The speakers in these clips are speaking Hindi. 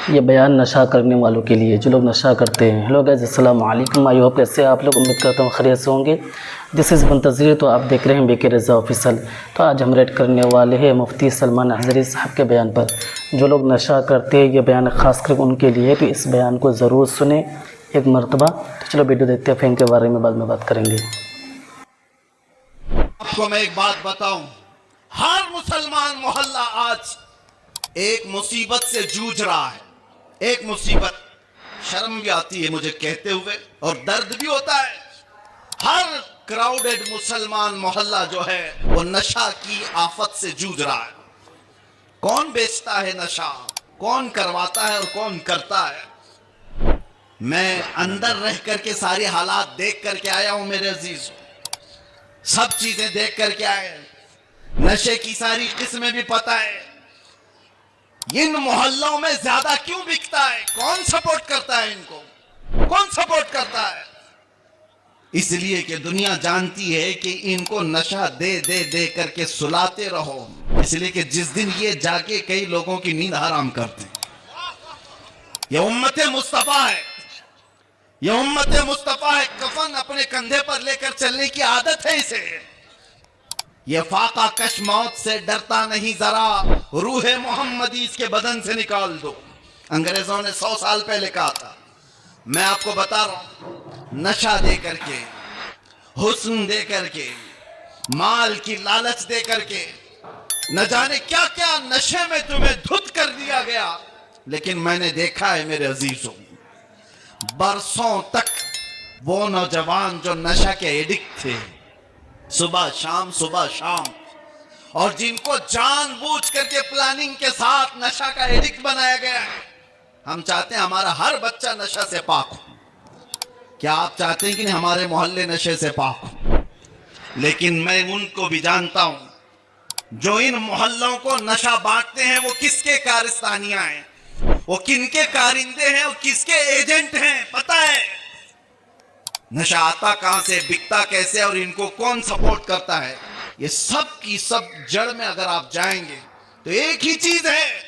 ये बयान नशा करने वालों के लिए, जो लोग नशा करते हैं। हेलो गाइस, अस्सलाम वालेकुम। आई होप कैसे आप लोग, उम्मीद करता हूँ खैरियत से होंगे। दिस इज़ मुंतज़िर, तो आप देख रहे हैं बीके रज़ा ऑफिशियल। तो आज हम रेड करने वाले हैं मुफ्ती सलमान हज़री साहब के बयान पर। जो लोग नशा करते हैं, ये बयान ख़ास कर उनके लिए, तो इस बयान को ज़रूर सुने एक मरतबा। तो चलो वीडियो देखते हैं, फिर इनके बारे में बाद में बात करेंगे। आपको मैं एक बात बताऊं, हर मुसलमान मोहल्ला आज एक मुसीबत से जूझ रहा है। एक मुसीबत, शर्म भी आती है मुझे कहते हुए और दर्द भी होता है। हर क्राउडेड मुसलमान मोहल्ला जो है वो नशा की आफत से जूझ रहा है। कौन बेचता है नशा, कौन करवाता है और कौन करता है। मैं अंदर रह करके सारे हालात देख करके आया हूं मेरे अजीज, सब चीजें देख करके आए। नशे की सारी किस्में भी पता है। इन मोहल्लों में ज्यादा क्यों बिकता है, कौन सपोर्ट करता है इनको, कौन सपोर्ट करता है। इसलिए कि दुनिया जानती है कि इनको नशा दे दे दे करके सुलाते रहो, इसलिए कि जिस दिन ये जाके कई लोगों की नींद हराम करते। ये उम्मते मुस्तफा है, ये उम्मते मुस्तफा है। कफन अपने कंधे पर लेकर चलने की आदत है इसे। ये फाका कश मौत से डरता नहीं, जरा रूह मोहम्मदी इसके बदन से निकाल दो। अंग्रेजों ने 100 साल पहले कहा था। मैं आपको बता रहा हूं, नशा दे करके, हुस्न दे करके, माल की लालच दे करके, न जाने क्या क्या नशे में तुम्हें धुत कर दिया गया। लेकिन मैंने देखा है मेरे अजीजों, बरसों तक वो नौजवान जो नशा के एडिक्ट थे, सुबह शाम, और जिनको जानबूझ करके प्लानिंग के साथ नशा का एडिक्ट बनाया गया है। हम चाहते हैं हमारा हर बच्चा नशा से पाक हो। क्या आप चाहते हैं कि नहीं हमारे मोहल्ले नशे से पाक हो? लेकिन मैं उनको भी जानता हूं जो इन मोहल्लों को नशा बांटते हैं, वो किसके कारस्तानियां हैं, वो किनके कारिंदे हैं, वो किसके एजेंट हैं, पता है। नशा आता कहां से, बिकता कैसे और इनको कौन सपोर्ट करता है, ये सब की सब जड़ में अगर आप जाएंगे तो एक ही चीज है।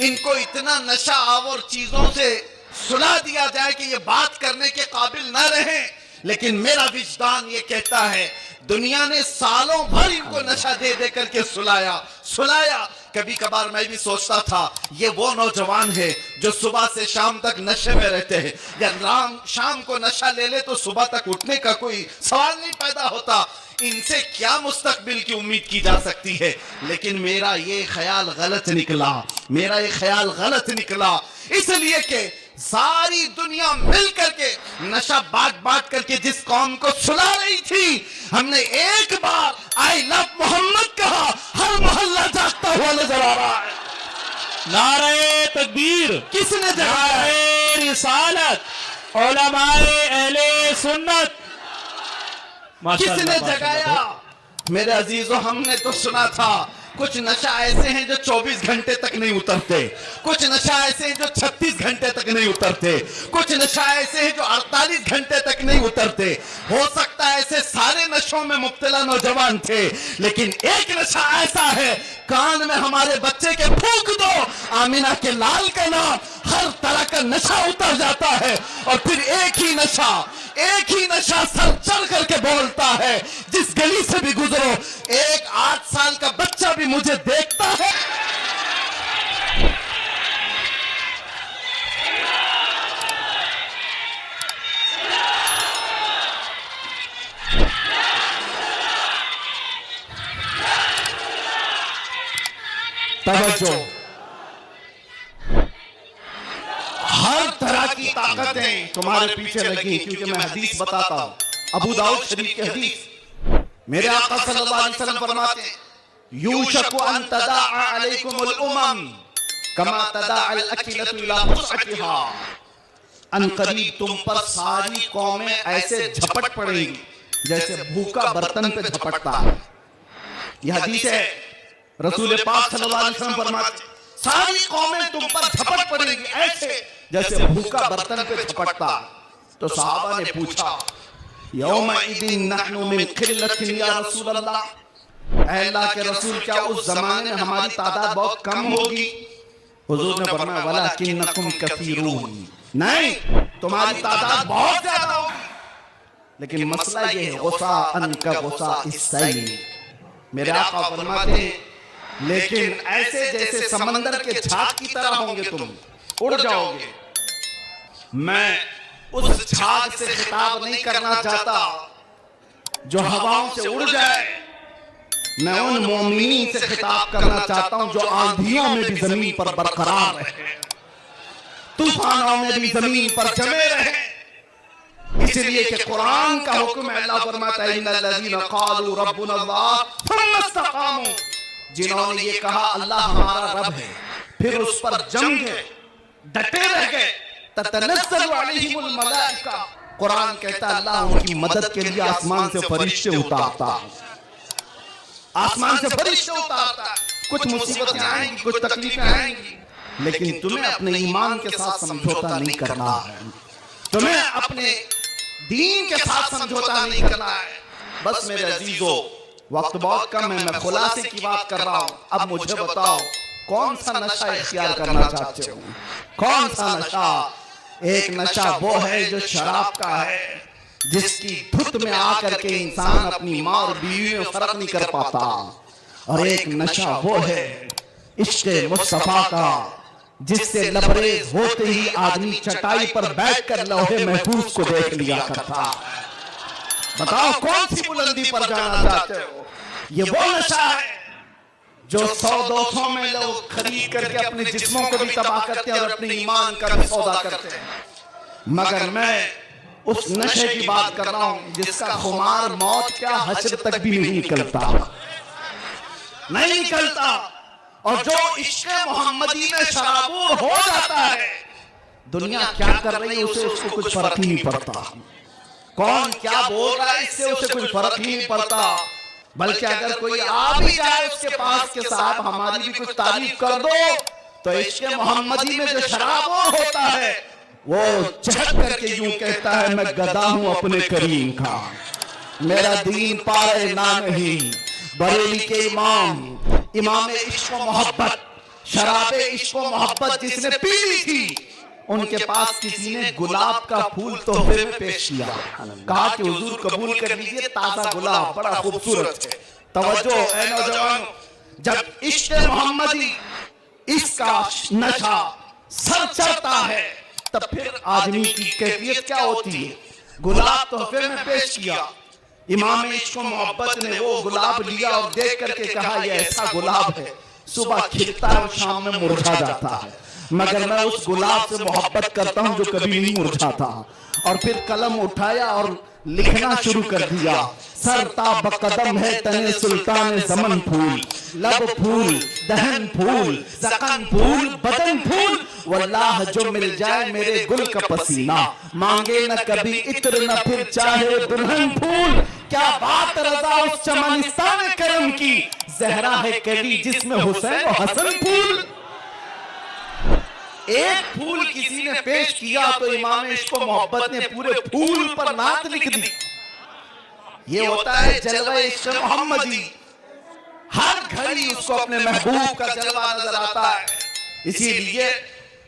इनको इतना नशा और चीजों से सुला दिया जाए कि ये बात करने के काबिल ना रहे। लेकिन मेरा विजदान ये कहता है, दुनिया ने सालों भर इनको नशा दे दे करके सुलाया। कभी कभार मैं भी सोचता था ये वो नौजवान है जो सुबह से शाम तक नशे में रहते हैं, या शाम को नशा ले ले तो सुबह तक उठने का कोई सवाल नहीं पैदा होता। इनसे क्या मुस्तकबिल की उम्मीद की जा सकती है। लेकिन मेरा ये ख्याल गलत निकला, इसलिए कि सारी दुनिया मिल करके नशा बांट करके जिस कौम को सुला रही थी, हमने एक बार आई लव मोहम्मद कहा, हर मोहल्ला जागता हुआ नजर आ रहा है। नारे तकबीर, किसने जगाया? नारे रिसालत, उलमाए अहले सुन्नत, किसने जगाया? मेरे अजीजों, हमने तो सुना था कुछ नशा ऐसे हैं जो 24 घंटे तक नहीं उतरते, कुछ नशा ऐसे हैं जो 36 घंटे तक नहीं उतरते, कुछ नशा ऐसे हैं जो 48 घंटे तक नहीं उतरते। हो सकता है ऐसे सारे नशों में मुब्तला नौजवान थे, लेकिन एक नशा ऐसा है, कान में हमारे बच्चे के फूंक दो आमिना के लाल का नाम, हर तरह का नशा उतर जाता है। और फिर एक ही नशा सर चढ़ करके बोलता है, जिस गली से भी गुजरो एक 8 साल का बच्चा भी मुझे देखता है। तवज्जो, हर तरह की ताकतें तुम्हारे पीछे लगी, क्योंकि मैं हदीस बताता हूं, अबू दाऊद शरीफ की हदीस। मेरे आका सल्लल्लाहु अलैहि वसल्लम फरमाते हैं, यूशकु अन तदाअ अलैकुमुल उमम कमा तदाअल अकिलतु इला वुसअतिहा। अनकरीब तुम पर सारी कौमें ऐसे झपट पड़ेंगी जैसे भूखा बर्तन पे झपटता है। यह हदीस है, रसूल पाक सल्लल्लाहु अलैहि वसल्लम फरमाते हैं, सारी कौमें तुम पर झपट पड़ेंगी ऐसे जैसे भूखा बर्तन पे झपटता। तो सहाबा ने पूछा, यौमइदिन नहनु मिन क़िल्लतिन या रसूल अल्लाह, अल्लाह के रसूल क्या उस जमाने में हमारी तादाद बहुत कम होगी? हुजूर ने फरमाया वलाकिन्नकुम कसीरून, नहीं तुम्हारी तादाद बहुत ज्यादा होगी, लेकिन मसला ये है गुस्सा अनका गुस्सा इस्सैल। मेरे आका फरमाते हैं लेकिन ऐसे जैसे समंदर के झाग की तरह होंगे तुम, उड़ जाओगे। मैं उस झाग से खिताब नहीं करना चाहता जो हवाओं से उड़ जाए, मैं उन मोमिनीन से खिताब करना चाहता हूं जो आंधियों में भी जमीन पर बरकरार रहे, तूफानों में भी जमीन पर जमे रहे। इसलिए कि कुरान का हुक्म है, अल्लाह फरमाता है इन्नल्लज़ीना क़ालू रब्बुनल्लाह थुम्मा इस्तक़ामू, जिन्होंने ये कहा अल्लाह हमारा रब है, फिर उस पर जम गए, डटे रह गए, ततनज़्ज़लु अलैहिमुल मलाइका, कुरान कहता है अल्लाह उनकी मदद के लिए आसमान से फरिश्ते उतारता है, आसमान से फरिश्ते उतारता है। कुछ मुसीबतें आएंगी, कुछ तकलीफें आएंगी, लेकिन तुम्हें अपने ईमान के साथ समझौता नहीं करना है, तुम्हें अपने दीन के साथ समझौता नहीं करना है। बस मेरे अजीजों, वक्त बहुत कम है, मैं खुलासे की बात कर रहा हूं। अब मुझे बताओ कौन सा नशा इख्तियार करना चाहते हो? कौन सा नशा? एक नशा वो है जो शराब का है, जिसकी धुत में आकर के इंसान अपनी माँ और बीवी में फर्क नहीं कर पाता, और एक नशा वो है इश्क़ मुस्तफा का, जिससे लबरेज होते ही आदमी चटाई पर बैठकर लौहे महफूज को देख लिया करता। बताओ कौन सी बुलंदी पर जाना चाहते हो? ये वो नशा है जो 100-200 में लोग खरीद करके अपने जिस्मों को भी तबाह करते हैं और अपने ईमान का भी सौदा करते हैं, मगर मैं उस नशे की बात कर रहा हूं जिसका खुमार मौत क्या हश्र तक भी नहीं निकलता, नहीं निकलता, और जो इश्क़ मोहम्मदी में शराबूर हो जाता है, दुनिया क्या कर रही है उसे उसको कुछ फर्क ही नहीं पड़ता, कौन क्या बोल रहा है इससे उसे कुछ फर्क ही नहीं पड़ता। बल्कि अगर कोई आ भी जाए उसके पास के साहब हमारी भी कुछ तारीफ कर दो, तो इश्क़ मोहम्मदी में जो शराबूर होता है वो चहक करके यूं कहता है मैं गदा हूं अपने करीम का, मेरा दीन पारे ना नहीं। बरेली के इमाम इश्क़ मोहब्बत, शराबे इश्क़ मोहब्बत जिसने पी ली थी, उनके पास किसी ने गुलाब का फूल तोहफे में पेश किया, कहा कि हुजूर कबूल कर लीजिए, ताजा गुलाब बड़ा खूबसूरत है। तवज्जो ऐ नौजवान, जब इश्क़ मोहम्मदी इसका नशा सर चढ़ता है तब फिर आदमी की कैफियत क्या होती है? गुलाब तोहफे में पेश किया, इमाम इश्क़ मोहब्बत ने वो गुलाब लिया और देख करके कहा ये ऐसा गुलाब है सुबह खिलता है और शाम में मुरझा जाता है, मगर मैं उस गुलाब से मोहब्बत करता हूं जो कभी नहीं मुरझाता। और फिर कलम उठाया और लिखना शुरू कर दिया, सरता बकदम है तने सुल्तान ज़मन फूल, लब फूल दहन फूल ज़क़न फूल बदन फूल, वल्लाह जो मिल जाए मेरे गुल का पसीना, मांगे न कभी इत्र न फिर चाहे दुल्हन फूल। क्या बात रज़ा उस चमनिस्तान करम की, ज़हरा है कली जिसमें हुसैन और हसन फूल। एक फूल किसी ने पेश किया तो इमाम इश्क़ मोहब्बत ने पूरे फूल पर नात लिख दी। ये होता है जलवा इश्क़ मोहम्मदी, हर घड़ी उसको अपने महबूब का जलवा नजर आता है। इसीलिए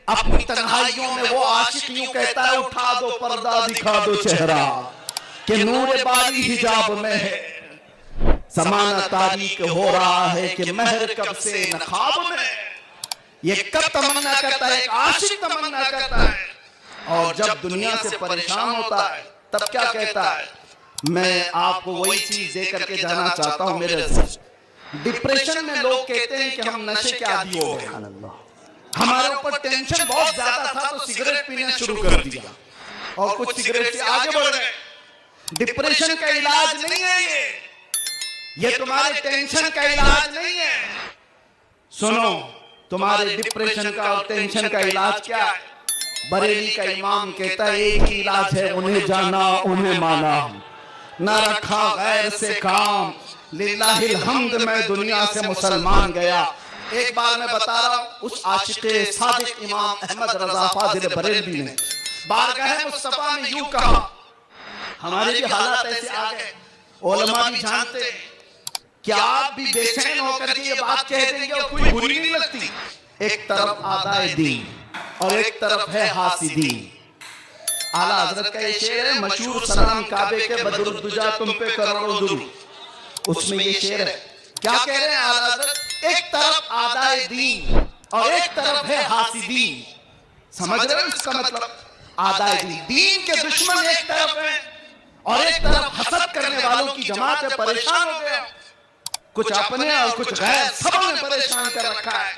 अपनी तन्हाइयों में वो आशिक यूं कहता है उठा दो पर्दा दिखा दो चेहरा, कि नूर बारी हिजाब में है, ज़माना तारीक हो रहा है कि महर कब से न ख्वाब में। ये कब तमन्ना करता है, एक आशिक तमन्ना करता है, और जब दुनिया से परेशान होता है तब क्या कहता है, मैं आपको वही चीज दे करके जाना चाहता हूं मेरे अजीज। डिप्रेशन में लोग कहते हैं कि हम नशे के आदी हो गए, हमारे ऊपर टेंशन बहुत ज्यादा था तो सिगरेट पीना शुरू कर दिया और कुछ सिगरेट से आगे बढ़ गए। डिप्रेशन का इलाज नहीं है ये तुम्हारे टेंशन का इलाज नहीं है। सुनो, तुम्हारे डिप्रेशन का और टेंशन का इलाज क्या है? बरेली का इमाम कहता है एक ही इलाज है, उन्हें जाना उन्हें माना, न रखा गैर से काम, लिल्लाहिल हम्द मैं दुनिया से मुसलमान गया। एक बार मैं बता रहा हूँ, उस आशिक़े सादिक इमाम अहमद रज़ा फाज़िल बरेलवी ने बारगाह मुस्तफ़ा में यूं कहा, हमारे भी हालात ऐसे आ गए, उलमा भी जानते हैं कि आप भी बेचैन होकर के ये बात कह देंगे और कोई बुरी नहीं लगती, एक तरफ आदाए दीन और एक तरफ है हासिदीन। आला हजरत का ये शेर है मशहूर, सलाम काबे के बदरुद दुजा तुम पे करोड़ों दुरूद, उसमें ये शेर है। क्या कह रहे हैं आला हजरत? एक तरफ आदाए दीन और एक तरफ है हासिदीन। समझ रहे हो इसका मतलब? आदाए दीन के दुश्मन एक तरफ है और एक तरफ हसद करने वालों की जमात है, परेशान हो गया, कुछ अपने और कुछ गैर, सबों ने परेशान कर रखा है।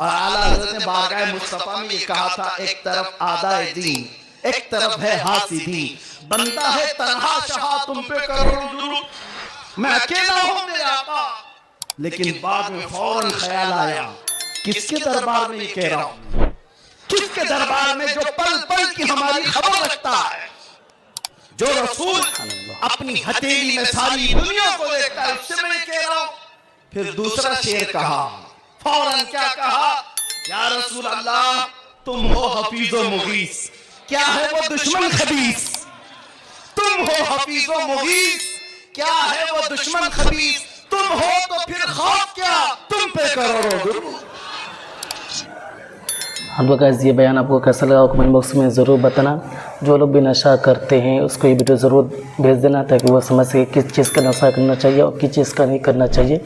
और आला हज़रत ने बारगाह मुस्तफा में ये कहा था, एक तरफ आदाए दीन एक तरफ है हासिदीन। बनता है तन्हा शाह तुम पे करोड़ों दुरूद, मैं अकेला हूं मेरे आका। लेकिन बाद में फौरन ख्याल आया, किसके दरबार में ये कह रहा हूं? किसके दरबार में जो पल पल की हमारी खबर रखता है, जो रसूल अपनी हथेली में सारी दुनिया को देखता है, उससे मैं कह रहा हूं। फिर दूसरा शेर कहा, फौरन क्या कहा? या रसूल अल्लाह तुम हो हफीजो मुगीस, क्या है वो दुश्मन खबीस? तुम हो हफीजो मुगीस, क्या है वो दुश्मन खबीस? तुम हो तो फिर खौफ क्या, तुम पे करोड़ों दुरूद। हाँ तो गाइस, ये बयान आपको कैसा लगा कमेंट बॉक्स में ज़रूर बताना। जो लोग भी नशा करते हैं उसको ये वीडियो ज़रूर भेज देना, ताकि वो समझ सके किस चीज़ का नशा करना चाहिए और किस चीज़ का नहीं करना चाहिए।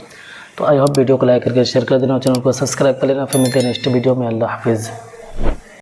तो आई होप वीडियो को लाइक करके शेयर कर देना, चैनल को सब्सक्राइब कर लेना। फिर मिलते हैं नेक्स्ट वीडियो में। अल्लाह हाफिज़।